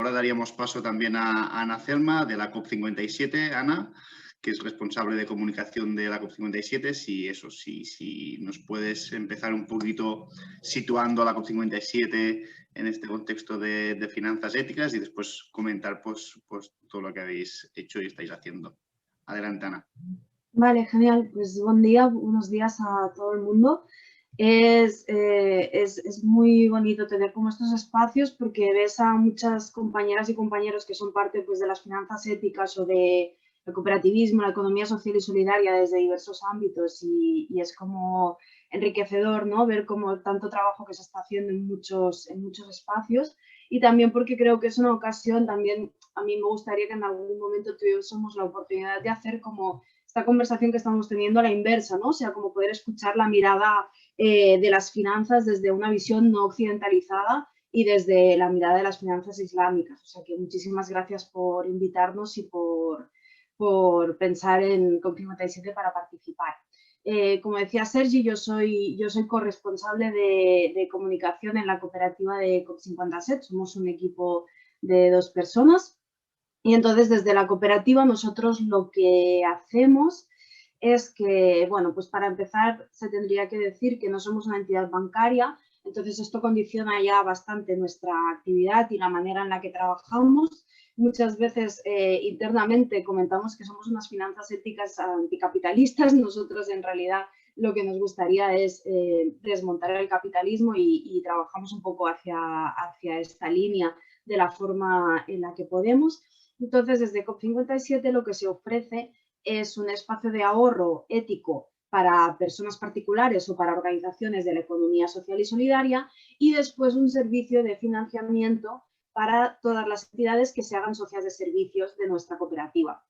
ahora daríamos paso también a Ana Celma, de la COP57. Ana, que es responsable de comunicación de la COP57, si nos puedes empezar un poquito situando a la COP57 en este contexto de finanzas éticas y después comentar pues todo lo que habéis hecho y estáis haciendo. Adelante, Ana. Vale, genial. Pues buen día, buenos días a todo el mundo. Es muy bonito tener como estos espacios porque ves a muchas compañeras y compañeros que son parte pues, de las finanzas éticas o de el cooperativismo, la economía social y solidaria desde diversos ámbitos y es como enriquecedor, ¿no? Ver como tanto trabajo que se está haciendo en muchos espacios y también porque creo que es una ocasión también, a mí me gustaría que en algún momento tuviésemos la oportunidad de hacer como esta conversación que estamos teniendo a la inversa, ¿no? O sea, como poder escuchar la mirada de las finanzas desde una visión no occidentalizada y desde la mirada de las finanzas islámicas. O sea que muchísimas gracias por invitarnos y por pensar en COP57 para participar. Como decía Sergi, yo soy corresponsable de comunicación en la cooperativa de COP57. Somos un equipo de 2 personas. Y entonces, desde la cooperativa, nosotros lo que hacemos es que, bueno, pues para empezar, se tendría que decir que no somos una entidad bancaria, entonces esto condiciona ya bastante nuestra actividad y la manera en la que trabajamos. Muchas veces internamente comentamos que somos unas finanzas éticas anticapitalistas. Nosotros, en realidad, lo que nos gustaría es desmontar el capitalismo y trabajamos un poco hacia esta línea de la forma en la que podemos. Entonces, desde COP57 lo que se ofrece es un espacio de ahorro ético para personas particulares o para organizaciones de la economía social y solidaria y después un servicio de financiamiento para todas las entidades que se hagan socias de servicios de nuestra cooperativa.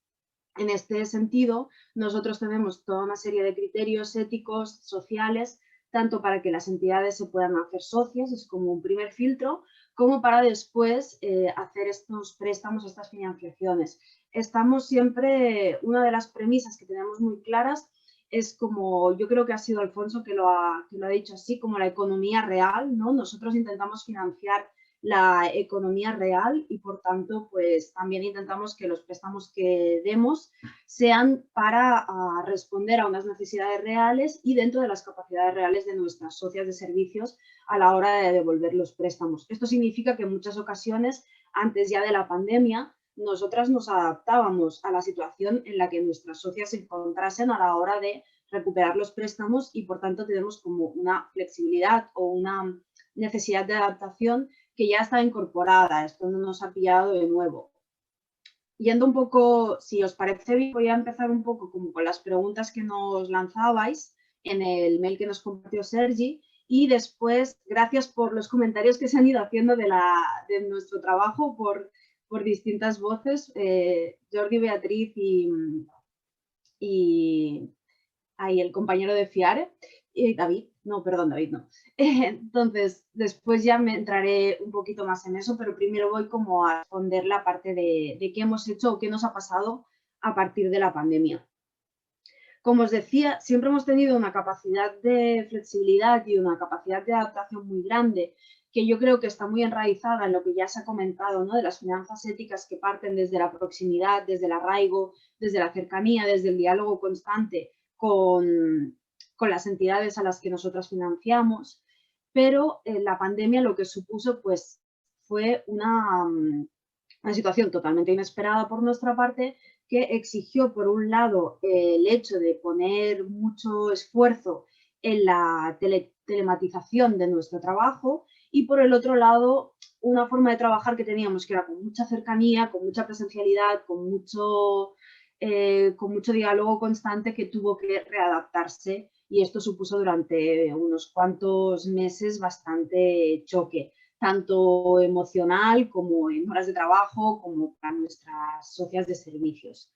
En este sentido, nosotros tenemos toda una serie de criterios éticos, sociales, tanto para que las entidades se puedan hacer socias, es como un primer filtro, como para después hacer estos préstamos, estas financiaciones. Estamos siempre, una de las premisas que tenemos muy claras es como, yo creo que ha sido Alfonso que lo ha dicho así, como la economía real, ¿no? Nosotros intentamos financiar la economía real y por tanto pues también intentamos que los préstamos que demos sean para responder a unas necesidades reales y dentro de las capacidades reales de nuestras socias de servicios a la hora de devolver los préstamos. Esto significa que en muchas ocasiones, antes ya de la pandemia, nosotras nos adaptábamos a la situación en la que nuestras socias se encontrasen a la hora de recuperar los préstamos y por tanto tenemos como una flexibilidad o una necesidad de adaptación que ya está incorporada, esto no nos ha pillado de nuevo. Yendo un poco, si os parece bien, voy a empezar un poco como con las preguntas que nos lanzabais en el mail que nos compartió Sergi y después, gracias por los comentarios que se han ido haciendo de nuestro trabajo por distintas voces, Jordi, Beatriz y el compañero de Fiare, David, no. Entonces, después ya me entraré un poquito más en eso, pero primero voy como a responder la parte de qué hemos hecho o qué nos ha pasado a partir de la pandemia. Como os decía, siempre hemos tenido una capacidad de flexibilidad y una capacidad de adaptación muy grande, que yo creo que está muy enraizada en lo que ya se ha comentado, ¿no? De las finanzas éticas que parten desde la proximidad, desde el arraigo, desde la cercanía, desde el diálogo constante con las entidades a las que nosotras financiamos, pero la pandemia lo que supuso pues fue una situación totalmente inesperada por nuestra parte que exigió por un lado el hecho de poner mucho esfuerzo en la telematización de nuestro trabajo y por el otro lado una forma de trabajar que teníamos que era con mucha cercanía, con mucha presencialidad, con mucho diálogo constante que tuvo que readaptarse y esto supuso durante unos cuantos meses bastante choque, tanto emocional como en horas de trabajo, como para nuestras socias de servicios.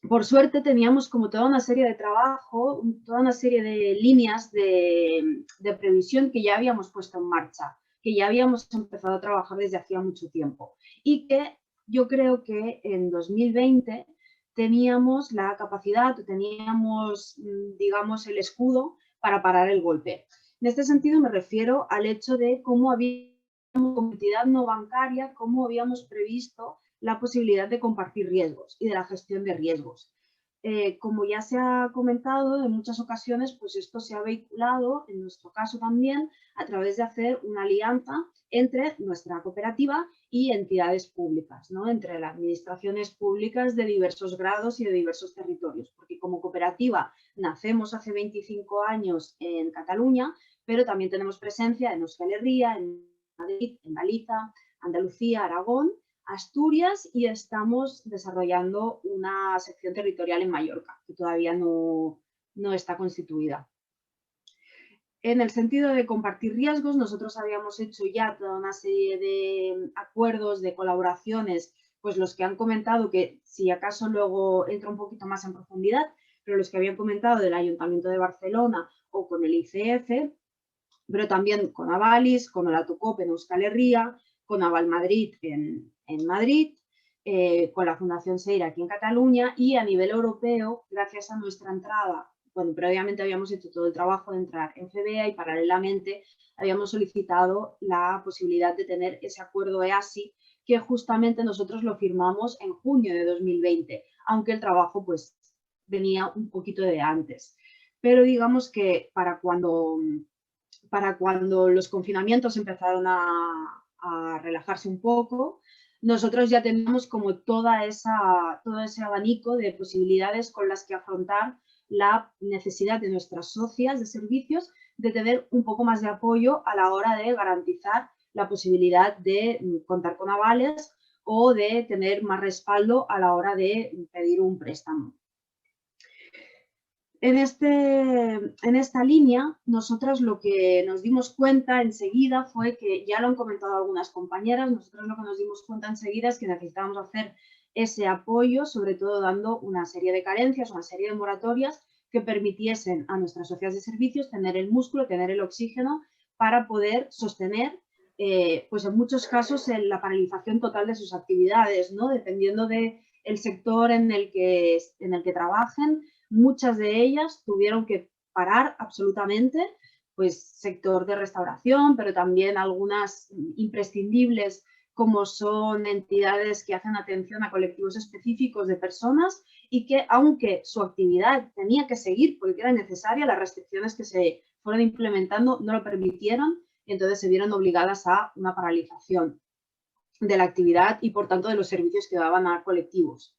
Por suerte teníamos como toda una serie de trabajo, toda una serie de líneas de previsión que ya habíamos puesto en marcha, que ya habíamos empezado a trabajar desde hacía mucho tiempo y que yo creo que en 2020 teníamos la capacidad, teníamos, digamos, el escudo para parar el golpe. En este sentido me refiero al hecho de cómo había como entidad no bancaria, cómo habíamos previsto la posibilidad de compartir riesgos y de la gestión de riesgos. Como ya se ha comentado en muchas ocasiones, pues esto se ha vehiculado, en nuestro caso también, a través de hacer una alianza entre nuestra cooperativa y entidades públicas, ¿no? Entre las administraciones públicas de diversos grados y de diversos territorios, porque como cooperativa nacemos hace 25 años en Cataluña, pero también tenemos presencia en Euskal Herria, en Madrid, en Galicia, Andalucía, Aragón, Asturias, y estamos desarrollando una sección territorial en Mallorca, que todavía no está constituida. En el sentido de compartir riesgos, nosotros habíamos hecho ya toda una serie de acuerdos, de colaboraciones, pues los que han comentado, que si acaso luego entra un poquito más en profundidad, pero los que habían comentado del Ayuntamiento de Barcelona o con el ICF, pero también con Avalis, con el Autocop en Euskal Herria, con Aval Madrid en Madrid, con la Fundación Seira aquí en Cataluña, y a nivel europeo, gracias a nuestra entrada, bueno, previamente habíamos hecho todo el trabajo de entrar en FBA y paralelamente habíamos solicitado la posibilidad de tener ese acuerdo EASI, que justamente nosotros lo firmamos en junio de 2020, aunque el trabajo pues venía un poquito de antes. Pero digamos que para cuando los confinamientos empezaron a relajarse un poco, nosotros ya teníamos como todo ese abanico de posibilidades con las que afrontar la necesidad de nuestras socias de servicios de tener un poco más de apoyo a la hora de garantizar la posibilidad de contar con avales o de tener más respaldo a la hora de pedir un préstamo. En esta línea, nosotros lo que nos dimos cuenta enseguida fue que, ya lo han comentado algunas compañeras, nosotros lo que nos dimos cuenta enseguida es que necesitábamos hacer ese apoyo, sobre todo dando una serie de carencias, una serie de moratorias que permitiesen a nuestras sociedades de servicios tener el músculo, tener el oxígeno para poder sostener, pues en muchos casos, la paralización total de sus actividades, ¿no? Dependiendo del sector en el que trabajen. Muchas de ellas tuvieron que parar absolutamente, pues sector de restauración, pero también algunas imprescindibles, como son entidades que hacen atención a colectivos específicos de personas y que, aunque su actividad tenía que seguir porque era necesaria, las restricciones que se fueron implementando no lo permitieron y entonces se vieron obligadas a una paralización de la actividad y, por tanto, de los servicios que daban a colectivos.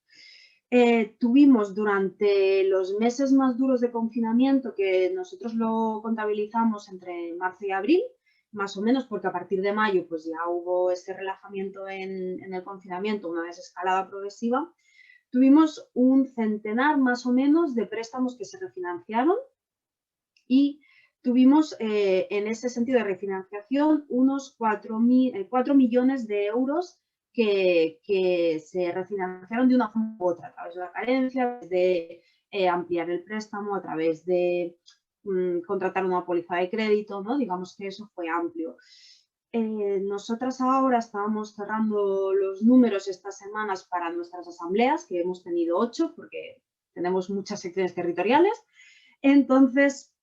Tuvimos durante los meses más duros de confinamiento, que nosotros lo contabilizamos entre marzo y abril, más o menos, porque a partir de mayo pues ya hubo ese relajamiento en el confinamiento, una desescalada progresiva, tuvimos un centenar más o menos de préstamos que se refinanciaron y tuvimos en ese sentido de refinanciación unos 4 millones de euros que se refinanciaron de una forma u otra, a través de la carencia, de ampliar el préstamo, a través de contratar una póliza de crédito, ¿no? Digamos que eso fue amplio. Nosotras ahora estábamos cerrando los números estas semanas para nuestras asambleas, que hemos tenido 8 porque tenemos muchas secciones territoriales. Entonces,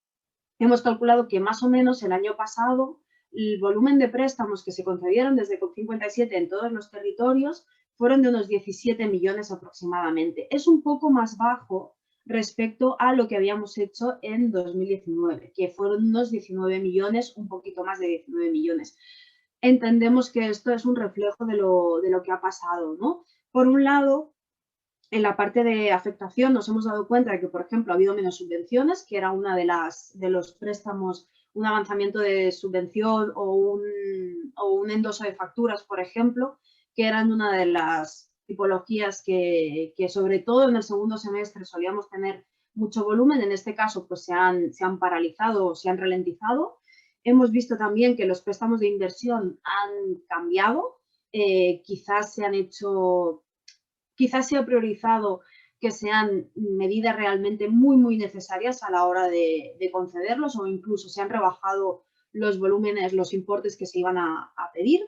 hemos calculado que más o menos el año pasado el volumen de préstamos que se concedieron desde COP57 en todos los territorios fueron de unos 17 millones aproximadamente. Es un poco más bajo respecto a lo que habíamos hecho en 2019, que fueron unos 19 millones, un poquito más de 19 millones. Entendemos que esto es un reflejo de lo que ha pasado, ¿no? Por un lado, en la parte de afectación nos hemos dado cuenta de que, por ejemplo, ha habido menos subvenciones, que era una de los préstamos, un avanzamiento de subvención o un endoso de facturas, por ejemplo, que eran una de las tipologías que sobre todo en el segundo semestre solíamos tener mucho volumen. En este caso, pues se han paralizado o se han ralentizado. Hemos visto también que los préstamos de inversión han cambiado, quizás se ha priorizado que sean medidas realmente muy, muy necesarias a la hora de concederlos, o incluso se han rebajado los volúmenes, los importes que se iban a pedir.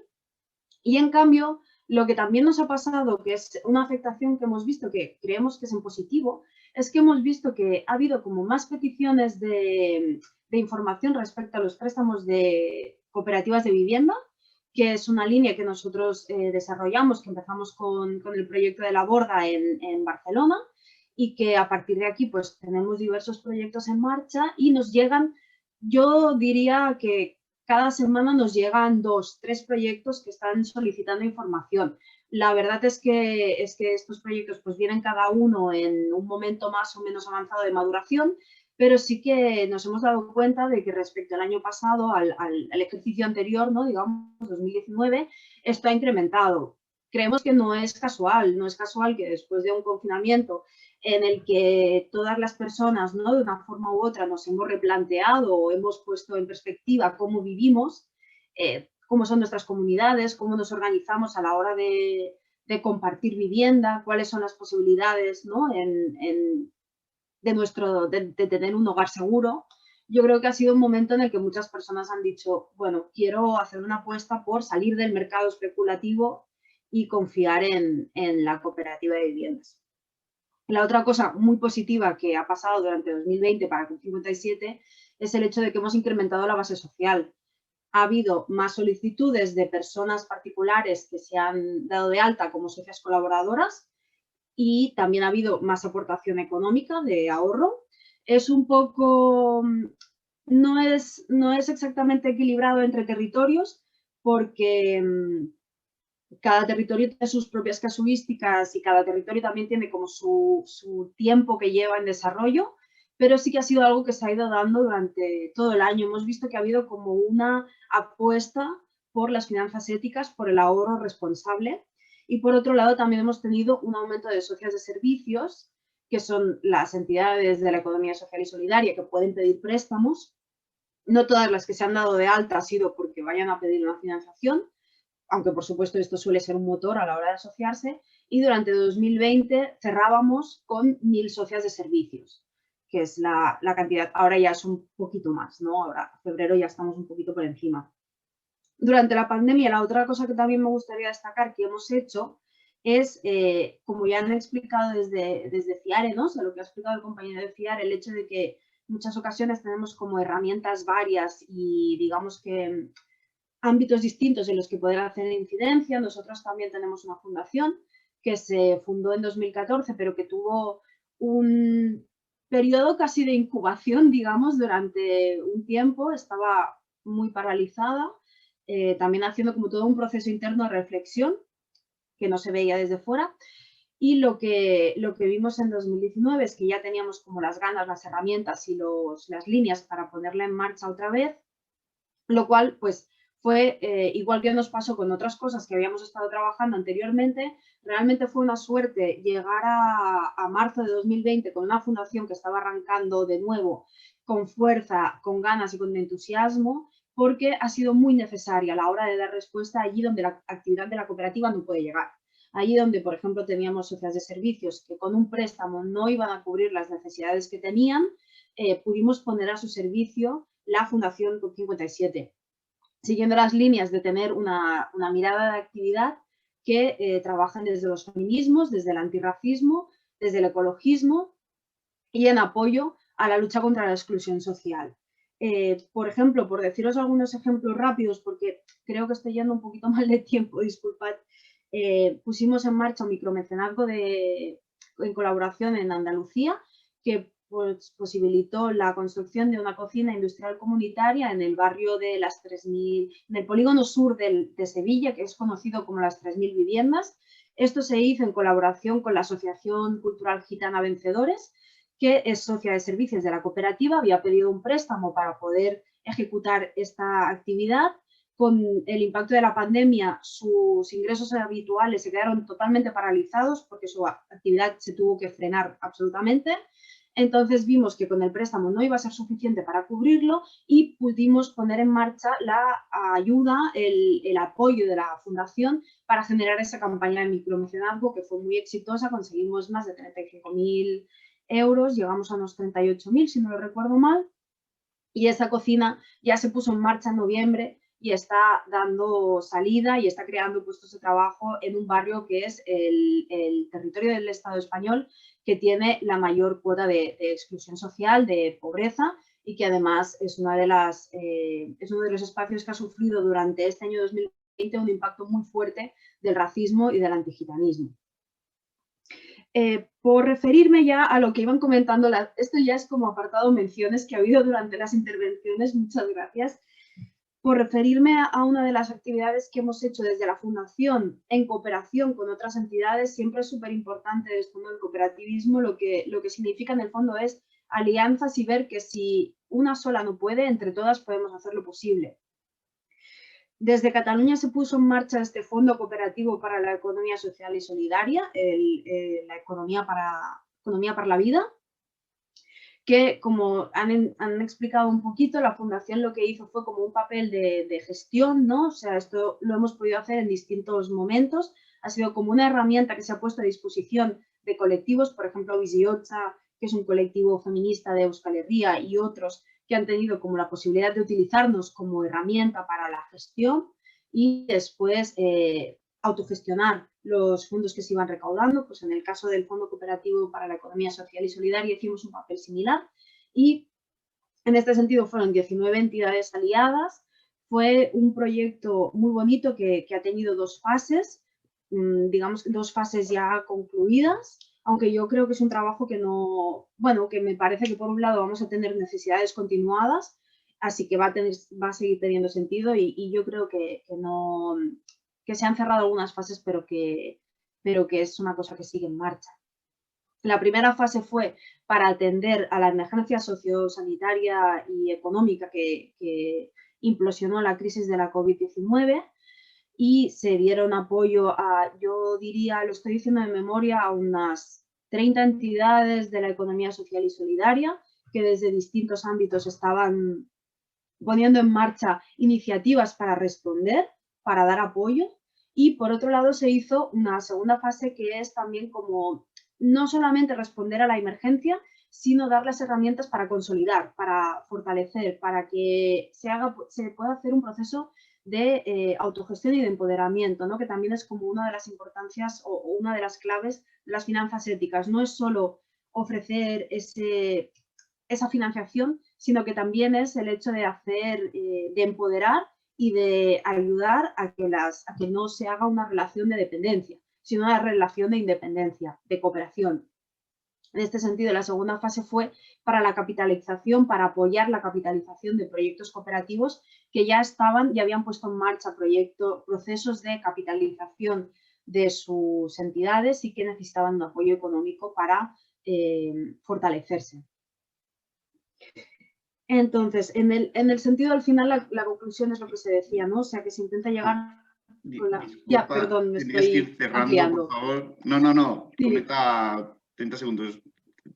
Y en cambio, lo que también nos ha pasado, que es una afectación que hemos visto, que creemos que es en positivo, es que hemos visto que ha habido como más peticiones de información respecto a los préstamos de cooperativas de vivienda, que es una línea que nosotros desarrollamos, que empezamos con el proyecto de la Borda en Barcelona, y que a partir de aquí pues tenemos diversos proyectos en marcha y nos llegan, yo diría que cada semana nos llegan 2, 3 proyectos que están solicitando información. La verdad es que estos proyectos pues vienen cada uno en un momento más o menos avanzado de maduración, pero sí que nos hemos dado cuenta de que respecto al año pasado, al ejercicio anterior, ¿no? Digamos 2019, esto ha incrementado. Creemos que no es casual que después de un confinamiento en el que todas las personas, ¿no? De una forma u otra nos hemos replanteado o hemos puesto en perspectiva cómo vivimos, cómo son nuestras comunidades, cómo nos organizamos a la hora de compartir vivienda, cuáles son las posibilidades, ¿no? de tener un hogar seguro. Yo creo que ha sido un momento en el que muchas personas han dicho, bueno, quiero hacer una apuesta por salir del mercado especulativo y confiar en la cooperativa de viviendas. La otra cosa muy positiva que ha pasado durante 2020 para COP57 es el hecho de que hemos incrementado la base social. Ha habido más solicitudes de personas particulares que se han dado de alta como socias colaboradoras y también ha habido más aportación económica de ahorro. Es un poco, no es exactamente equilibrado entre territorios porque cada territorio tiene sus propias casuísticas y cada territorio también tiene como su tiempo que lleva en desarrollo, pero sí que ha sido algo que se ha ido dando durante todo el año. Hemos visto que ha habido como una apuesta por las finanzas éticas, por el ahorro responsable, y por otro lado también hemos tenido un aumento de socias de servicios, que son las entidades de la economía social y solidaria que pueden pedir préstamos. No todas las que se han dado de alta ha sido porque vayan a pedir una financiación, aunque por supuesto esto suele ser un motor a la hora de asociarse, y durante 2020 cerrábamos con 1.000 socias de servicios, que es la cantidad, ahora ya es un poquito más, ¿no? Ahora, en febrero ya estamos un poquito por encima. Durante la pandemia, la otra cosa que también me gustaría destacar que hemos hecho es, como ya han explicado desde FIARE, ¿no? O sea, lo que ha explicado el compañero de FIARE, el hecho de que en muchas ocasiones tenemos como herramientas varias y digamos que ámbitos distintos en los que poder hacer incidencia. Nosotros también tenemos una fundación que se fundó en 2014, pero que tuvo un periodo casi de incubación, digamos, durante un tiempo. Estaba muy paralizada, también haciendo como todo un proceso interno de reflexión que no se veía desde fuera. Y lo que vimos en 2019 es que ya teníamos como las ganas, las herramientas y las líneas para ponerla en marcha otra vez, lo cual pues fue, igual que nos pasó con otras cosas que habíamos estado trabajando anteriormente, realmente fue una suerte llegar a marzo de 2020 con una fundación que estaba arrancando de nuevo con fuerza, con ganas y con entusiasmo, porque ha sido muy necesaria a la hora de dar respuesta allí donde la actividad de la cooperativa no puede llegar. Allí donde, por ejemplo, teníamos socias de servicios que con un préstamo no iban a cubrir las necesidades que tenían, pudimos poner a su servicio la Fundación COP57, siguiendo las líneas de tener una mirada de actividad que trabajan desde los feminismos, desde el antirracismo, desde el ecologismo y en apoyo a la lucha contra la exclusión social. Por ejemplo, por deciros algunos ejemplos rápidos, porque creo que estoy yendo un poquito mal de tiempo, disculpad, pusimos en marcha un micromecenazgo en colaboración en Andalucía, que pues, posibilitó la construcción de una cocina industrial comunitaria en el barrio de las 3.000, en el polígono sur de Sevilla, que es conocido como las 3.000 viviendas. Esto se hizo en colaboración con la Asociación Cultural Gitana Vencedores, que es socia de servicios de la cooperativa, había pedido un préstamo para poder ejecutar esta actividad. Con el impacto de la pandemia, sus ingresos habituales se quedaron totalmente paralizados porque su actividad se tuvo que frenar absolutamente. Entonces vimos que con el préstamo no iba a ser suficiente para cubrirlo y pudimos poner en marcha la ayuda, el apoyo de la fundación para generar esa campaña de micromecenazgo que fue muy exitosa. Conseguimos más de 35.000 euros, llegamos a unos 38.000 si no lo recuerdo mal, y esa cocina ya se puso en marcha en noviembre y está dando salida y está creando puestos de trabajo en un barrio que es el territorio del Estado español que tiene la mayor cuota de exclusión social, de pobreza, y que además es, es uno de los espacios que ha sufrido durante este año 2020 un impacto muy fuerte del racismo y del antigitanismo. Por referirme ya a lo que iban comentando, esto ya es como apartado menciones que ha habido durante las intervenciones, muchas gracias. Por referirme a una de las actividades que hemos hecho desde la Fundación en cooperación con otras entidades, siempre es súper importante esto, ¿no? El cooperativismo lo que significa en el fondo es alianzas y ver que si una sola no puede, entre todas podemos hacer lo posible. Desde Cataluña se puso en marcha este Fondo Cooperativo para la Economía Social y Solidaria, la Economía para la Vida, que como han explicado un poquito, la Fundación lo que hizo fue como un papel de gestión, ¿no? O sea, esto lo hemos podido hacer en distintos momentos, ha sido como una herramienta que se ha puesto a disposición de colectivos, por ejemplo, Biziocha, que es un colectivo feminista de Euskal Herria, y otros que han tenido como la posibilidad de utilizarnos como herramienta para la gestión y después autogestionar los fondos que se iban recaudando. Pues en el caso del Fondo Cooperativo para la Economía Social y Solidaria hicimos un papel similar y en este sentido fueron 19 entidades aliadas. Fue un proyecto muy bonito que ha tenido dos fases, digamos 2 fases ya concluidas, aunque yo creo que es un trabajo que no, bueno, que me parece que por un lado vamos a tener necesidades continuadas, así que va a seguir teniendo sentido y yo creo que no, que se han cerrado algunas fases, pero que es una cosa que sigue en marcha. La primera fase fue para atender a la emergencia sociosanitaria y económica que implosionó la crisis de la COVID-19 y se dieron apoyo a, yo diría, lo estoy diciendo de memoria, a unas 30 entidades de la economía social y solidaria que desde distintos ámbitos estaban poniendo en marcha iniciativas para responder, para dar apoyo. Y por otro lado se hizo una segunda fase que es también como no solamente responder a la emergencia, sino dar las herramientas para consolidar, para fortalecer, para que se pueda hacer un proceso de autogestión y de empoderamiento, ¿no? Que también es como una de las importancias o una de las claves de las finanzas éticas. No es solo ofrecer esa financiación, sino que también es el hecho de de empoderar y de ayudar a que no se haga una relación de dependencia, sino una relación de independencia, de cooperación. En este sentido, la segunda fase fue para la capitalización, para apoyar la capitalización de proyectos cooperativos que ya habían puesto en marcha procesos de capitalización de sus entidades y que necesitaban un apoyo económico para fortalecerse. Entonces, en el sentido al final, la conclusión es lo que se decía, ¿no? O sea, que se intenta llegar... Disculpa, ya, perdón, me tendrías que ir cerrando, ampliando. por favor. No, Sí. comenta 30 segundos.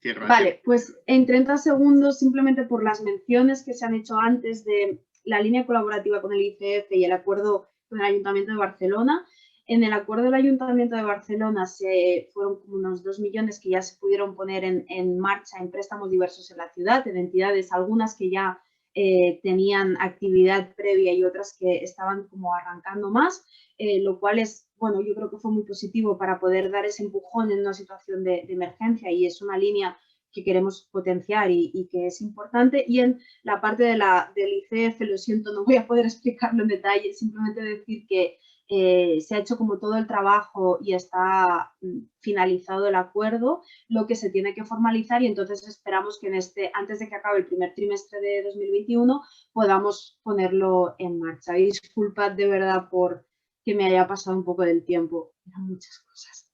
Cierra. Vale, pues en 30 segundos, simplemente por las menciones que se han hecho antes de la línea colaborativa con el ICF y el acuerdo con el Ayuntamiento de Barcelona. En el acuerdo del Ayuntamiento de Barcelona fueron como unos 2 millones que ya se pudieron poner en marcha en préstamos diversos en la ciudad, en entidades, algunas que ya tenían actividad previa y otras que estaban como arrancando más, lo cual es, bueno, yo creo que fue muy positivo para poder dar ese empujón en una situación de emergencia y es una línea que queremos potenciar y que es importante. Y en la parte del ICF, lo siento, no voy a poder explicarlo en detalle, simplemente decir que se ha hecho como todo el trabajo y está finalizado el acuerdo, lo que se tiene que formalizar y entonces esperamos que antes de que acabe el primer trimestre de 2021 podamos ponerlo en marcha. Y disculpad de verdad por que me haya pasado un poco del tiempo, eran muchas cosas.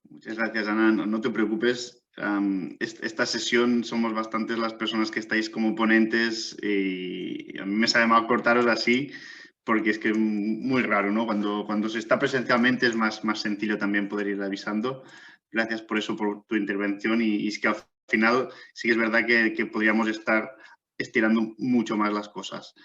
Muchas gracias, Ana. No te preocupes. Esta sesión somos bastantes las personas que estáis como ponentes y a mí me sabe mal cortaros así porque es que es muy raro, ¿no? Cuando se está presencialmente es más sencillo también poder ir avisando. Gracias por eso, por tu intervención y es que al final sí que es verdad que podríamos estar estirando mucho más las cosas.